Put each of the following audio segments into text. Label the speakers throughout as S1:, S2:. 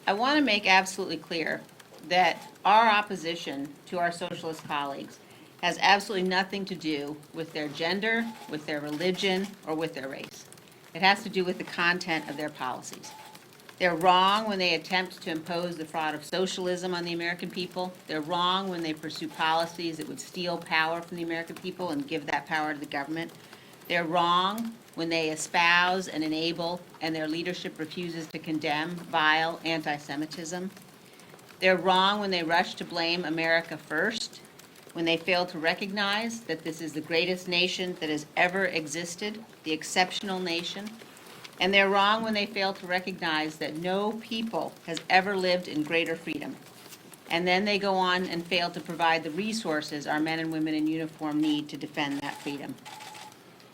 S1: I want to make absolutely clear that our opposition to our socialist colleagues has absolutely nothing to do with their gender, with their religion, or with their race. It has to do with the content of their policies. They're wrong when they attempt to impose the fraud of socialism on the American people. They're wrong when they pursue policies that would steal power from the American people and give that power to the government. They're wrong when they espouse and enable, and their leadership refuses to condemn, vile anti-Semitism. They're wrong when they rush to blame America first, when they fail to recognize that this is the greatest nation that has ever existed, the exceptional nation. And they're wrong when they fail to recognize that no people has ever lived in greater freedom. And then they go on and fail to provide the resources our men and women in uniform need to defend that freedom.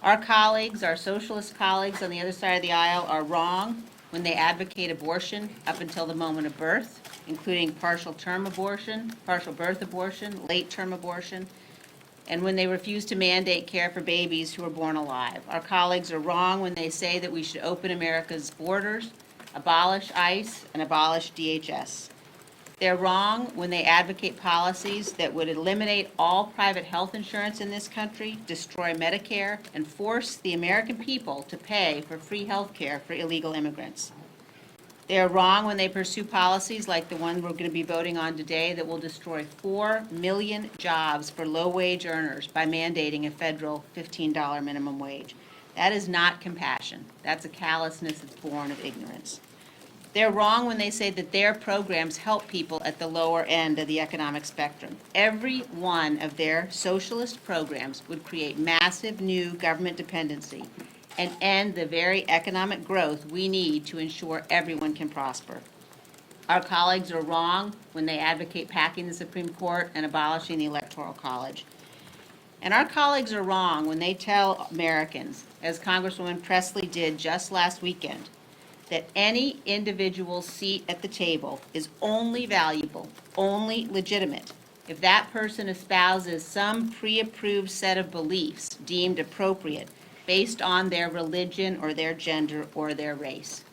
S1: Our colleagues, our socialist colleagues on the other side of the aisle, are wrong when they advocate abortion up until the moment of birth, including partial term abortion, partial birth abortion, late term abortion, and when they refuse to mandate care for babies who are born alive. Our colleagues are wrong when they say that we should open America's borders, abolish ICE, and abolish DHS. They're wrong when they advocate policies that would eliminate all private health insurance in this country, destroy Medicare, and force the American people to pay for free health care for illegal immigrants. They are wrong when they pursue policies like the one we're going to be voting on today that will destroy 4 million jobs for low-wage earners by mandating a federal $15 minimum wage. That is not compassion. That's a callousness that's born of ignorance. They're wrong when they say that their programs help people at the lower end of the economic spectrum. Every one of their socialist programs would create massive new government dependency and end the very economic growth we need to ensure everyone can prosper. Our colleagues are wrong when they advocate packing the Supreme Court and abolishing the Electoral College. And our colleagues are wrong when they tell Americans, as Congresswoman Presley did just last weekend, that any individual seat at the table is only valuable, only legitimate, if that person espouses some pre-approved set of beliefs deemed appropriate based on their religion or their gender or their race.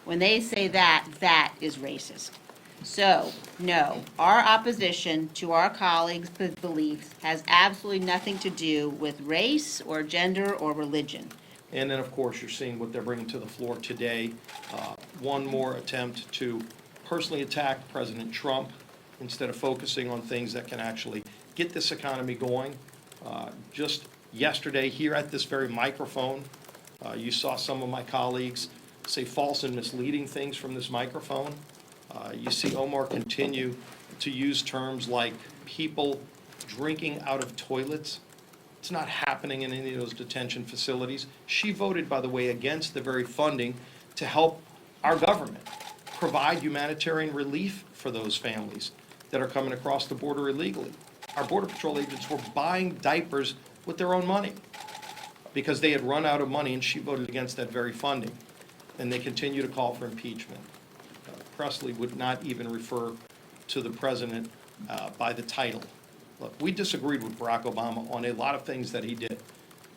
S1: When they say that, that is racist. So, no, our opposition to our colleagues' beliefs has absolutely nothing to do with race or gender or religion.
S2: And then, of course, you're seeing what they're bringing to the floor today. One more attempt to personally attack President Trump instead of focusing on things that can actually get this economy going. Just yesterday, here at this very microphone, you saw some of my colleagues say false and misleading things from this microphone. You see Omar continue to use terms like people drinking out of toilets. It's not happening in any of those detention facilities. She voted, by the way, against the very funding to help our government provide humanitarian relief for those families that are coming across the border illegally. Our Border Patrol agents were buying diapers with their own money because they had run out of money, and she voted against that very funding. And they continue to call for impeachment. Presley would not even refer to the president by the title. Look, we disagreed with Barack Obama on a lot of things that he did.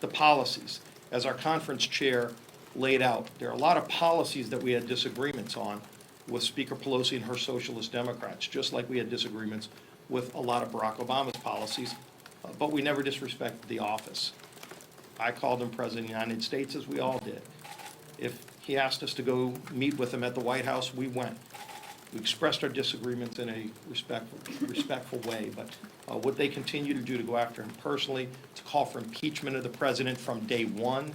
S2: The policies, as our conference chair laid out, there are a lot of policies that we had disagreements on with Speaker Pelosi and her socialist Democrats, just like we had disagreements with a lot of Barack Obama's policies, but we never disrespected the office. I called him President of the United States, as we all did. If he asked us to go meet with him at the White House, we went. We expressed our disagreements in a respectful way, but what they continue to do to go after him personally, to call for impeachment of the president from day one,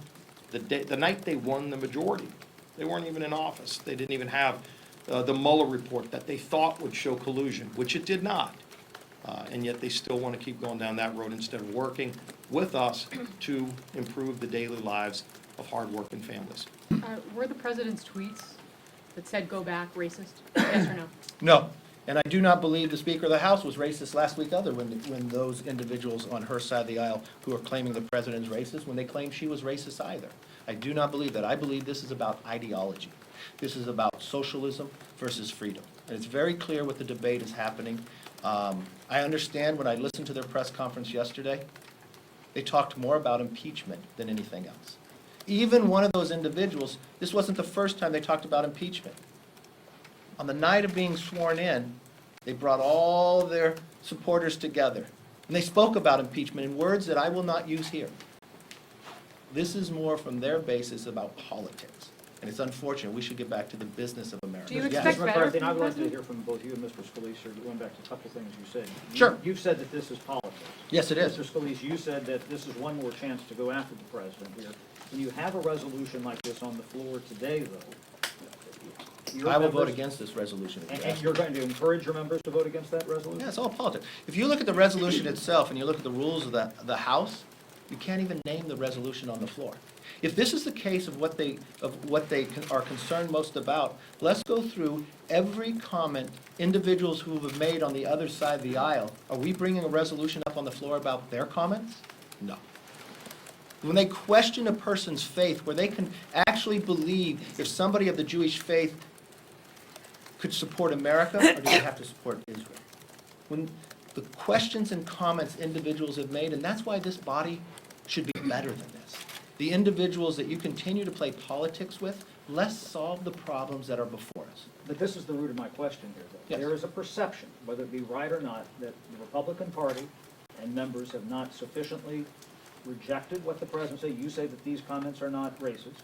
S2: the night they won the majority, they weren't even in office. They didn't even have the Mueller report that they thought would show collusion, which it did not. And yet they still want to keep going down that road instead of working with us to improve the daily lives of hardworking families.
S3: Were the president's tweets that said "go back" racist? Yes or no?
S4: No, and I do not believe the Speaker of the House was racist last week either when those individuals on her side of the aisle who are claiming the president is racist, when they claimed she was racist either. I do not believe that. I believe this is about ideology. This is about socialism versus freedom. And it's very clear what the debate is happening. I understand when I listened to their press conference yesterday, they talked more about impeachment than anything else. Even one of those individuals, this wasn't the first time they talked about impeachment. On the night of being sworn in, they brought all their supporters together, and they spoke about impeachment in words that I will not use here. This is more from their basis about politics, and it's unfortunate. We should get back to the business of America.
S3: Do you
S4: Yes.
S3: expect
S5: Mr.
S3: better
S5: McCarthy,
S3: from
S5: I'd
S3: the
S5: like to
S3: president?
S5: hear from both you and Mr. Scalise, or going back to a couple of things you said.
S4: Sure.
S5: You've said that this is politics.
S4: Yes, it is.
S5: Mr. Scalise, you said that this is one more chance to go after the president here. When you have a resolution like this on the floor today, though, your
S4: I will vote
S5: members-
S4: against this resolution. if you
S5: And
S4: ask me.
S5: you're going to encourage your members to vote against that resolution?
S4: Yeah, it's all politics. If you look at the resolution itself and you look at the rules of the House, you can't even name the resolution on the floor. If this is the case of what they are concerned most about, let's go through every comment individuals who have made on the other side of the aisle. Are we bringing a resolution up on the floor about their comments? No. When they question a person's faith, where they can actually believe if somebody of the Jewish faith could support America, or do they have to support Israel? When the questions and comments individuals have made, and that's why this body should be better than this. The individuals that you continue to play politics with, let's solve the problems that are before us.
S5: But this is the root of my question here, though.
S4: Yes.
S5: There is a perception, whether it be right or not, that the Republican Party and members have not sufficiently rejected what the president said. You say that these comments are not racist.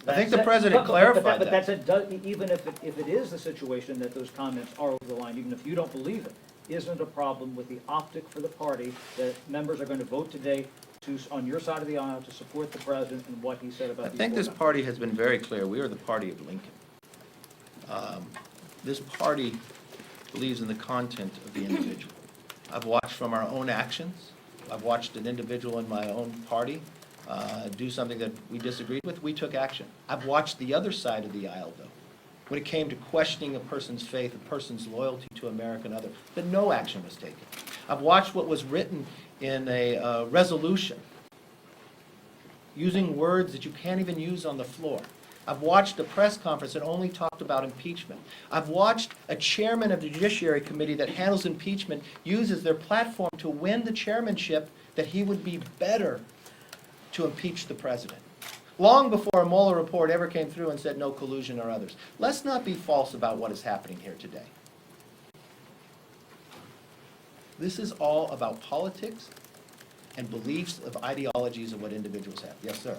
S4: I think the
S5: That's it.
S4: president clarified
S5: But
S4: that.
S5: that's it. Even if it is the situation that those comments are over the line, even if you don't believe it, isn't a problem with the optic for the party that members are going to vote today on your side of the aisle to support the president and what he said about
S4: I
S5: these
S4: think this
S5: four
S4: party has been very clear. We are the party of Lincoln. This party believes in the content of the individual. I've watched from our own actions. I've watched an individual in my own party do something that we disagreed with. We took action. I've watched the other side of the aisle, though, when it came to questioning a person's faith, a person's loyalty to America and others, that no action was taken. I've watched what was written in a resolution, using words that you can't even use on the floor. I've watched a press conference that only talked about impeachment. I've watched a chairman of the Judiciary Committee that handles impeachment uses their platform to win the chairmanship that he would be better to impeach the president. Long before a Mueller report ever came through and said no collusion or others. Let's not be false about what is happening here today. This is all about politics and beliefs of ideologies of what individuals have. Yes, sir.